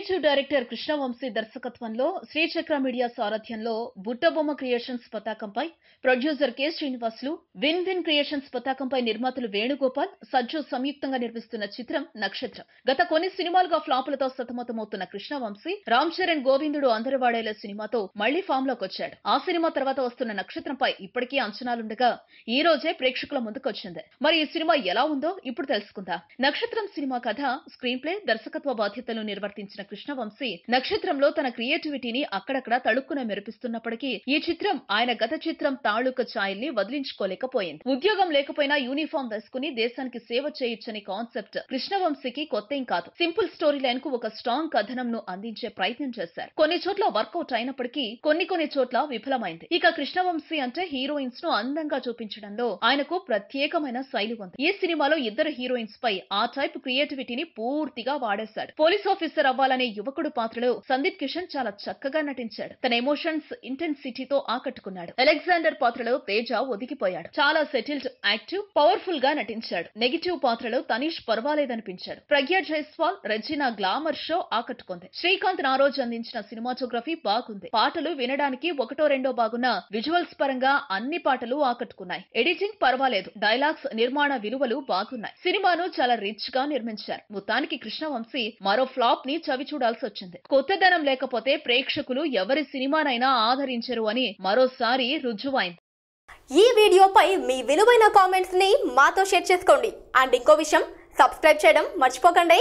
Creative director Krishna Vamsi దర్శకత్వంలో శ్రీచక్ర media సారథ్యంలో బుట్టబొమ్మ creations పతాకంపై producer K Srinivasulu, win win creations పతాకంపై నిర్మాతలు వేణుగోపాల్, సజ్జు సంయుక్తంగా నిర్మిస్తున్న చిత్రం నక్షత్రం. గత కొన్ని సినిమాలుగా ఫ్లాపులతో సతమతమవుతున్న కృష్ణవంశీ రామ్ చరణ్ గోవిందుడు అందరి వాడేలే సినిమాతో మళ్లీ ఫామ్ లోకి వచ్చాడు. ఆ సినిమా తర్వాత వస్తున్న నక్షత్రంపై ఇప్పటికీ అంచనాలుండగా ఈ రోజే ప్రేక్షకుల ముందుకొచ్చింది. మరి ఈ సినిమా ఎలా ఉందో ఇప్పుడు తెలుసుకుందాం. నక్షత్రం సినిమా కథ, స్క్రీన్ ప్లే, దర్శకత్వ బాధ్యతలు నిర్వర్తించిన కృష్ణవంశీ నక్షత్రంలో తన క్రియేటివిటీని అక్కడక్కడ తళుక్కున మెరిపిస్తున్నప్పటికీ ఈ చిత్రం ఆయన గత చిత్రం తాళూక ఛాయల్ని వదిలించుకోలేకపోయింది. ఉద్యోగం లేకపోయినా యూనిఫామ్ వేసుకుని దేశానికి సేవ చేయొచ్చని కాన్సెప్ట్ కృష్ణవంశీకి కొత్తేం కాదు. సింపుల్ స్టోరీ లైన్ కు ఒక స్ట్రాంగ్ కథనంను అందించే ప్రయత్నం చేశారు. కొన్ని చోట్ల వర్కౌట్ అయినప్పటికీ కొన్ని చోట్ల విఫలమైంది. ఇక కృష్ణవంశీ అంటే హీరోయిన్స్ ను అందంగా చూపించడంలో ఆయనకు ప్రత్యేకమైన శైలి ఉంది. ఈ సినిమాలో ఇద్దరు హీరోయిన్స్ పై ఆ టైప్ క్రియేటివిటీని పూర్తిగా వాడేశాడు. పోలీస్ ఆఫీసర్ అవ్వాలనే యువకుడు పాత్రలో సందీప్ కిషన్ చాలా చక్కగా నటించాడు. తన ఎమోషన్స్ ఇంటెన్సిటీతో ఆకట్టుకున్నాడు. అలెగ్జాండర్ పాత్రలో తేజ ఒదిగిపోయాడు. చాలా సెటిల్డ్, యాక్టివ్, పవర్ఫుల్ గా నటించాడు. నెగిటివ్ పాత్రలో తనీష్ పర్వాలేదనిపించాడు. ప్రజ్ఞా జైస్వాల్, రెజినా గ్లామర్ షో ఆకట్టుకుంది. శ్రీకాంత్ నారోజ్ అందించిన సినిమాటోగ్రఫీ బాగుంది. పాటలు వినడానికి ఒకటో రెండో బాగున్నా విజువల్స్ పరంగా అన్ని పాటలు ఆకట్టుకున్నాయి. ఎడిటింగ్ పర్వాలేదు. డైలాగ్స్, నిర్మాణ విలువలు బాగున్నాయి. సినిమాను చాలా రిచ్ గా నిర్మించారు. మొత్తానికి కృష్ణవంశీ మరో ఫ్లాప్ ని చవి చూడాల్సి వచ్చింది. కొత్తదనం లేకపోతే ప్రేక్షకులు ఎవరి సినిమానైనా ఆదరించరు అని మరోసారి రుజువైంది. ఈ వీడియోపై మీ విలువైన కామెంట్స్ ని మాతో షేర్ చేసుకోండి. అండ్ ఇంకో విషయం, సబ్స్క్రైబ్ చేయడం మర్చిపోకండి.